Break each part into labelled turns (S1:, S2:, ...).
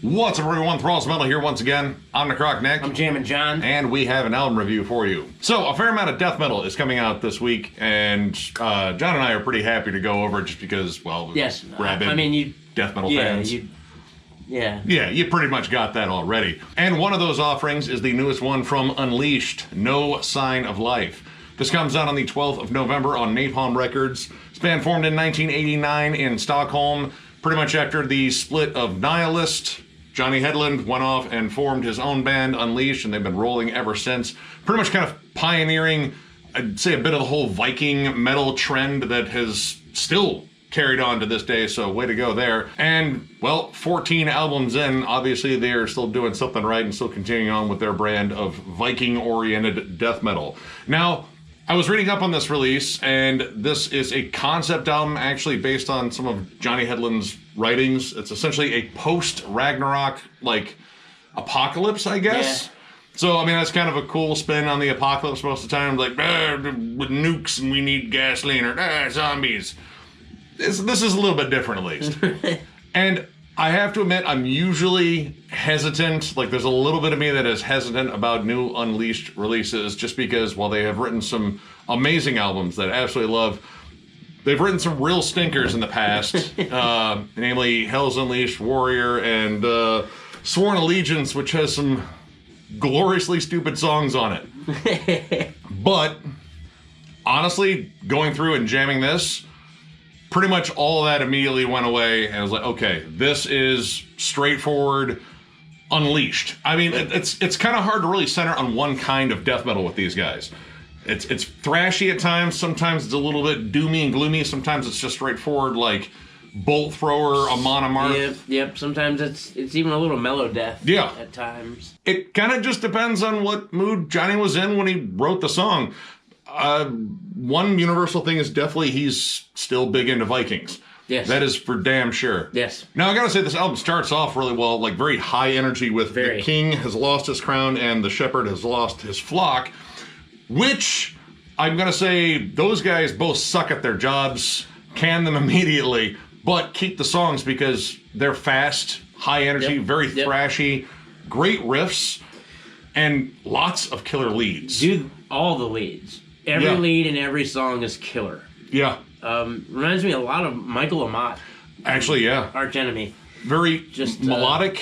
S1: What's up, everyone? Thralls Metal here once again. I'm Necrotic Nick.
S2: I'm Jammin John.
S1: And we have an album review for you. So, a fair amount of death metal is coming out this week, and John and I are pretty happy to go over it just because, well,
S2: yes,
S1: rabid death metal fans.
S2: Yeah,
S1: you pretty much got that already. And one of those offerings is the newest one from Unleashed, No Sign of Life. This comes out on the 12th of November on Napalm Records. This band formed in 1989 in Stockholm, pretty much after the split of Nihilist. Johnny Hedlund went off and formed his own band, Unleashed, and they've been rolling ever since. Pretty much kind of pioneering, I'd say, a bit of the whole Viking metal trend that has still carried on to this day, so way to go there. And, well, 14 albums in, obviously they are still doing something right and still continuing on with their brand of Viking-oriented death metal. Now, I was reading up on this release, and this is a concept album actually based on some of Johnny Hedlund's writings. It's essentially a post-Ragnarok, like, apocalypse, I guess. Yeah. So, I mean, that's kind of a cool spin on the apocalypse most of the time. Like, with nukes and we need gasoline, or zombies. This is a little bit different, at least. And I have to admit, I'm usually hesitant. Like, there's a little bit of me that is hesitant about new Unleashed releases just because, while they have written some amazing albums that I absolutely love, they've written some real stinkers in the past, namely Hell's Unleashed, Warrior, and Sworn Allegiance, which has some gloriously stupid songs on it. But, honestly, going through and jamming this, pretty much all of that immediately went away, and I was like, okay, this is straightforward Unleashed. I mean, it's kind of hard to really center on one kind of death metal with these guys. It's thrashy at times, sometimes it's a little bit doomy and gloomy, sometimes it's just straightforward, like, bolt thrower, Amon Amarth.
S2: Yep, sometimes it's even a little mellow death at times.
S1: It kind of just depends on what mood Johnny was in when he wrote the song. One universal thing is definitely he's still big into Vikings.
S2: Yes.
S1: That is for damn sure.
S2: Yes.
S1: Now, I gotta say, this album starts off really well, like very high energy with the king has lost his crown and the shepherd has lost his flock, which I'm gonna say those guys both suck at their jobs, can them immediately, but keep the songs because they're fast, high energy, very thrashy, great riffs, and lots of killer leads.
S2: Dude, all the leads. Every lead in every song is killer.
S1: Yeah.
S2: Reminds me a lot of Michael Amott.
S1: Actually, yeah.
S2: Arch Enemy.
S1: Very just melodic,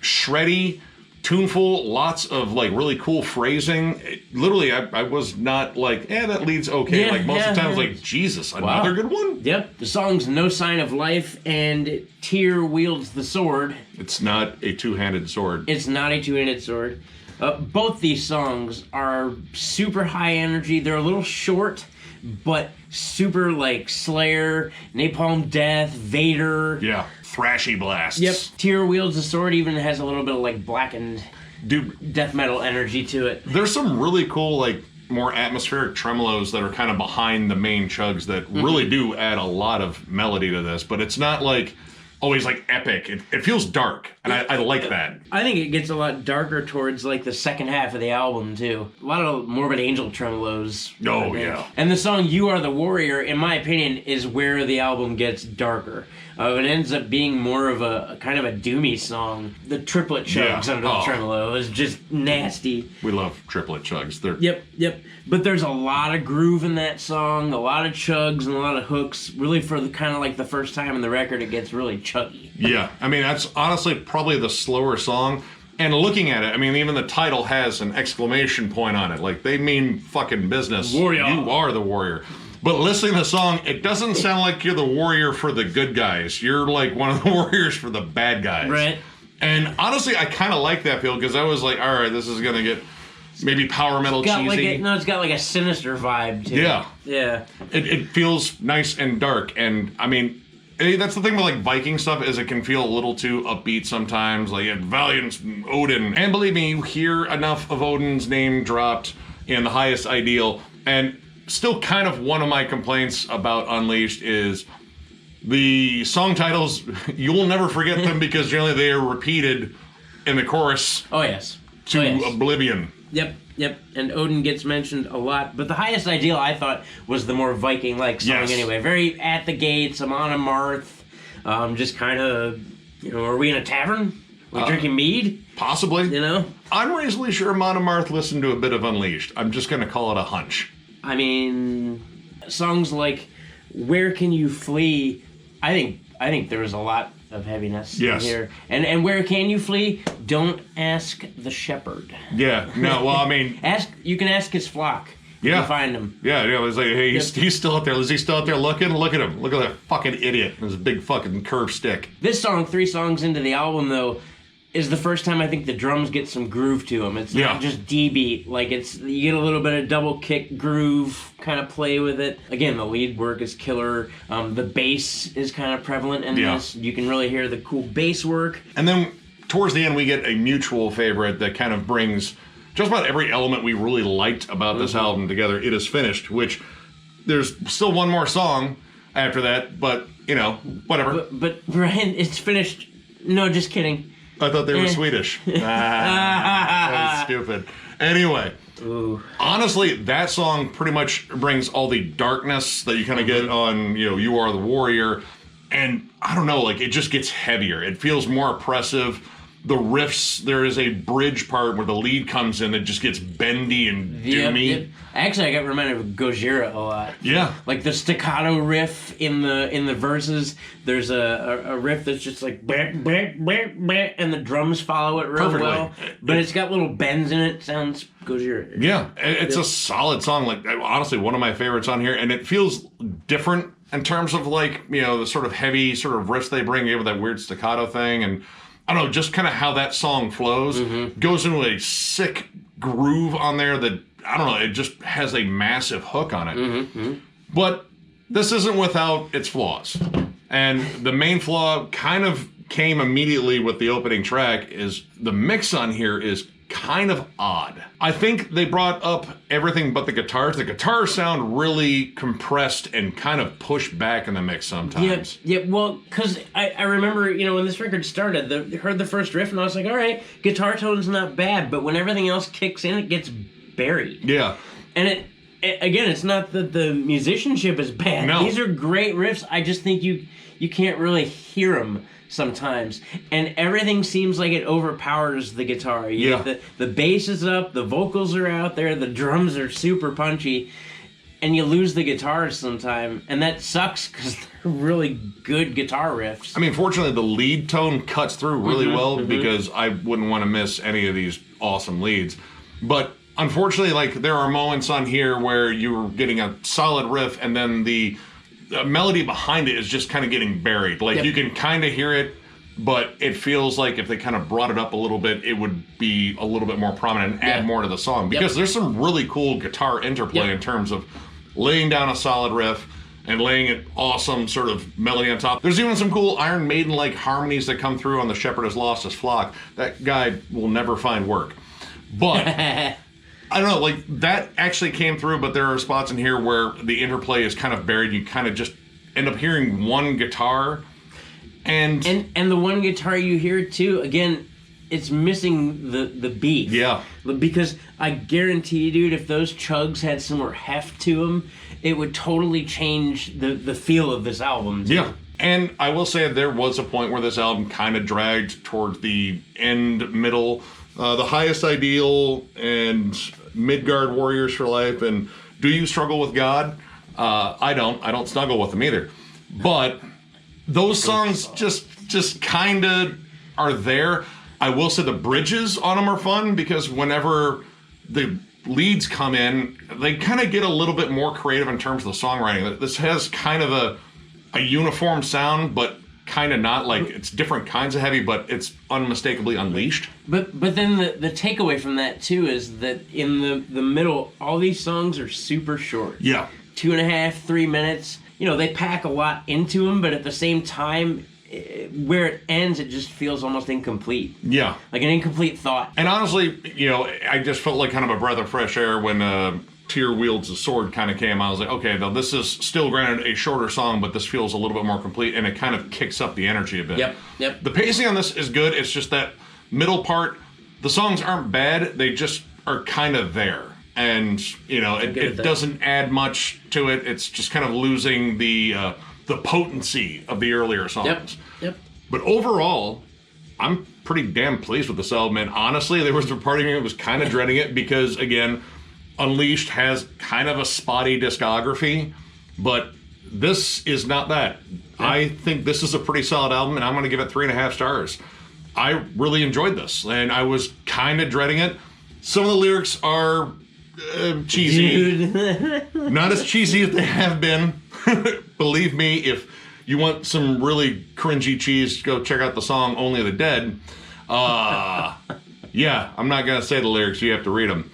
S1: shreddy, tuneful, lots of like really cool phrasing. Literally, I was not like, that lead's okay. Like most of the time, I was like, Jesus, another good one?
S2: Yep. The song's No Sign of Life and Tyr Wields the Sword.
S1: It's not a two-handed sword.
S2: It's not a two-handed sword. Both these songs are super high energy. They're a little short, but super like Slayer, Napalm Death, Vader.
S1: Yeah, thrashy blasts.
S2: Yep. Tyr Wields the Sword even has a little bit of like blackened death metal energy to it.
S1: There's some really cool like more atmospheric tremolos that are kind of behind the main chugs that really do add a lot of melody to this, but it's not like always like epic. It feels dark, and I like that.
S2: I think it gets a lot darker towards like the second half of the album too. A lot of Morbid Angel tremolos.
S1: Oh yeah.
S2: And the song "You Are the Warrior," in my opinion, is where the album gets darker. It ends up being more of a kind of a doomy song. The triplet chugs under the tremolo is just nasty.
S1: We love triplet chugs. They're
S2: Yep. But there's a lot of groove in that song, a lot of chugs and a lot of hooks. Really, for the kind of like the first time in the record, it gets really chuggy.
S1: Yeah, I mean that's honestly probably the slower song. And looking at it, I mean even the title has an exclamation point on it. Like they mean fucking business.
S2: Warrior.
S1: You are the warrior. But listening to the song, it doesn't sound like you're the warrior for the good guys. You're like one of the warriors for the bad guys.
S2: Right.
S1: And honestly, I kind of like that feel because I was like, all right, this is going to get maybe power metal cheesy.
S2: It's got like a sinister vibe to it. Yeah.
S1: It feels nice and dark. And I mean, that's the thing with like Viking stuff is it can feel a little too upbeat sometimes. Like Valiant Odin. And believe me, you hear enough of Odin's name dropped in The Highest Ideal. And still kind of one of my complaints about Unleashed is the song titles, you will never forget them because generally they are repeated in the chorus to oblivion.
S2: Yep. And Odin gets mentioned a lot. But The Highest Ideal, I thought, was the more Viking-like song anyway. Very at the gates, Amon Amarth, just kind of, are we in a tavern? Like drinking mead?
S1: Possibly.
S2: You know?
S1: I'm reasonably sure Monomarth listened to a bit of Unleashed. I'm just going to call it a hunch.
S2: I mean, songs like Where Can You Flee? I think there was a lot of heaviness in here. And Where Can You Flee? Don't ask the shepherd.
S1: Yeah. No, well, I mean...
S2: You can ask his flock.
S1: Yeah.
S2: You find him.
S1: Yeah, it's like, hey, he's still out there. Is he still out there looking? Look at him. Look at that fucking idiot. With his big fucking curved stick.
S2: This song, 3 songs into the album, though, is the first time I think the drums get some groove to them. It's not just D-beat. Like, you get a little bit of double kick groove kind of play with it. Again, the lead work is killer. The bass is kind of prevalent in this. You can really hear the cool bass work.
S1: And then towards the end, we get a mutual favorite that kind of brings just about every element we really liked about this album together. It is finished, which there's still one more song after that, but, whatever.
S2: But Brian, it's finished. No, just kidding.
S1: I thought they were Swedish. That was stupid. Anyway, honestly, that song pretty much brings all the darkness that you kind of get on, You Are the Warrior. And I don't know, like, it just gets heavier. It feels more oppressive. The riffs, there is a bridge part where the lead comes in that just gets bendy and doomy.
S2: Yep. Actually, I got reminded of Gojira a lot.
S1: Yeah.
S2: Like the staccato riff in the verses, there's a riff that's just like bah, bah, bah, bah, and the drums follow it real well. But it's got little bends in it. Sounds Gojira.
S1: Yeah, it's a solid song. Like, honestly, one of my favorites on here, and it feels different in terms of like, the sort of heavy sort of riffs they bring in with that weird staccato thing, and I don't know, just kind of how that song flows. Goes into a sick groove on there that, I don't know, it just has a massive hook on it. But this isn't without its flaws. And the main flaw kind of came immediately with the opening track is the mix on here is kind of odd. I think they brought up everything but the guitars. The guitars sound really compressed and kind of pushed back in the mix sometimes.
S2: Yeah, well, because I remember, when this record started, heard the first riff and I was like, all right, guitar tone's not bad, but when everything else kicks in, it gets buried.
S1: Yeah.
S2: And again, it's not that the musicianship is bad.
S1: No.
S2: These are great riffs. I just think you can't really hear them sometimes, and everything seems like it overpowers the guitar. The bass is up, the vocals are out there, the drums are super punchy, and you lose the guitars sometime, and that sucks because they're really good guitar riffs.
S1: I mean, fortunately, the lead tone cuts through really well because I wouldn't want to miss any of these awesome leads. But unfortunately, like, there are moments on here where you're getting a solid riff and then the melody behind it is just kind of getting buried. Like, you can kind of hear it, but it feels like if they kind of brought it up a little bit, it would be a little bit more prominent and add more to the song. Because there's some really cool guitar interplay in terms of laying down a solid riff and laying an awesome sort of melody on top. There's even some cool Iron Maiden-like harmonies that come through on The Shepherd Has Lost His Flock. That guy will never find work. But... I don't know, like, that actually came through, but there are spots in here where the interplay is kind of buried. You kind of just end up hearing one guitar, and
S2: the one guitar you hear, too, again, it's missing the beat.
S1: Yeah.
S2: Because I guarantee you, dude, if those chugs had some more heft to them, it would totally change the feel of this album, too. Yeah.
S1: And I will say there was a point where this album kind of dragged toward the middle. The Highest Ideal and Midgard Warriors for Life and Do You Struggle with God? I don't snuggle with them either. But those songs just kind of are there. I will say the bridges on them are fun because whenever the leads come in, they kind of get a little bit more creative in terms of the songwriting. This has kind of a uniform sound, but kind of not. Like, it's different kinds of heavy, but it's unmistakably Unleashed. But
S2: then the takeaway from that too is that in the middle, all these songs are super short.
S1: Yeah.
S2: 2.5, 3 minutes. They pack a lot into them, but at the same time, where it ends, it just feels almost incomplete.
S1: Yeah.
S2: Like an incomplete thought.
S1: And honestly, I just felt like kind of a breath of fresh air when Tyr Wields a Sword kind of came. I was like, okay, though this is still granted a shorter song, but this feels a little bit more complete, and it kind of kicks up the energy a bit.
S2: Yep.
S1: The pacing on this is good. It's just that middle part, the songs aren't bad. They just are kind of there. And, it doesn't add much to it. It's just kind of losing the potency of the earlier songs.
S2: Yep.
S1: But overall, I'm pretty damn pleased with this album. And honestly, there was a part of me that was kind of dreading it because, again, Unleashed has kind of a spotty discography, but this is not that. Yeah. I think this is a pretty solid album, and I'm going to give it 3.5 stars. I really enjoyed this, and I was kind of dreading it. Some of the lyrics are cheesy. Dude. Not as cheesy as they have been. Believe me, if you want some really cringy cheese, go check out the song Only the Dead. Yeah, I'm not going to say the lyrics. You have to read them.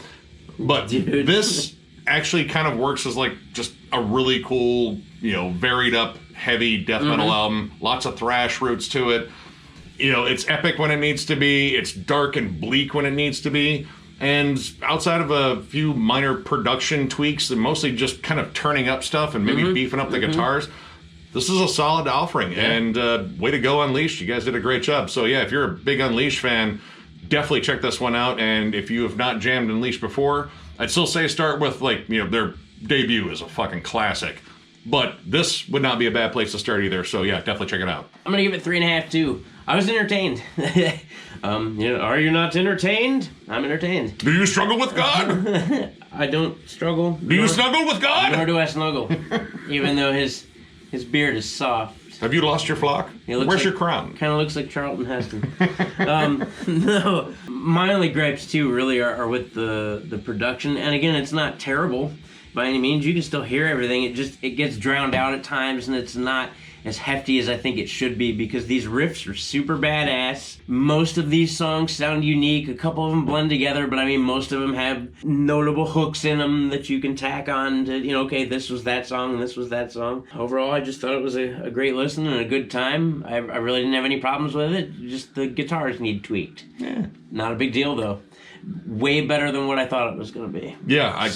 S1: But dude, this actually kind of works as like just a really cool, varied up, heavy death metal album. Lots of thrash roots to it. It's epic when it needs to be. It's dark and bleak when it needs to be. And outside of a few minor production tweaks and mostly just kind of turning up stuff and maybe beefing up the guitars, this is a solid offering. Yeah. And way to go, Unleashed. You guys did a great job. So yeah, if you're a big Unleashed fan, definitely check this one out. And if you have not jammed Unleashed before, I'd still say start with their debut is a fucking classic. But this would not be a bad place to start either. So yeah, definitely check it out.
S2: I'm gonna give it 3.5 too. I was entertained. Are you not entertained? I'm entertained.
S1: Do you struggle with God?
S2: I don't struggle.
S1: Do you snuggle with God?
S2: Nor do I snuggle. Even though his beard is soft.
S1: Have you lost your flock? Where's your crown?
S2: Kind of looks like Charlton Heston. No, my only gripes too really are with the production. And again, it's not terrible by any means. You can still hear everything. It gets drowned out at times, and it's not as hefty as I think it should be because these riffs are super badass. Most of these songs sound unique. A couple of them blend together, but I mean, most of them have notable hooks in them that you can tack on to, okay, this was that song and this was that song. Overall, I just thought it was a great listen and a good time. I really didn't have any problems with it. Just the guitars need tweaked.
S1: Yeah.
S2: Not a big deal, though. Way better than what I thought it was going to be.
S1: Yeah,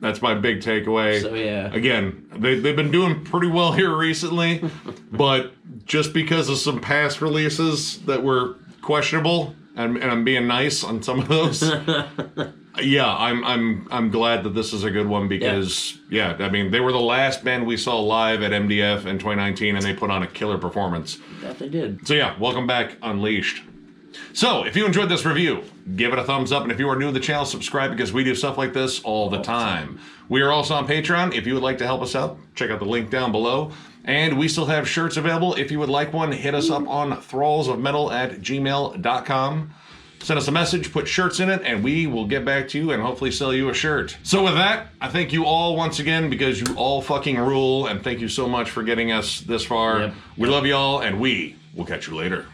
S1: that's my big takeaway.
S2: So, yeah.
S1: Again, they've been doing pretty well here recently, but just because of some past releases that were questionable, and I'm being nice on some of those, yeah, I'm glad that this is a good one because, I mean, they were the last band we saw live at MDF in 2019, and they put on a killer performance.
S2: That they did.
S1: So, yeah, welcome back, Unleashed. So, if you enjoyed this review, give it a thumbs up, and if you are new to the channel, subscribe because we do stuff like this all the time. We are also on Patreon. If you would like to help us out, check out the link down below. And we still have shirts available. If you would like one, hit us up on thrallsofmetal@gmail.com. Send us a message, put shirts in it, and we will get back to you and hopefully sell you a shirt. So with that, I thank you all once again because you all fucking rule, and thank you so much for getting us this far. We love y'all, and we will catch you later.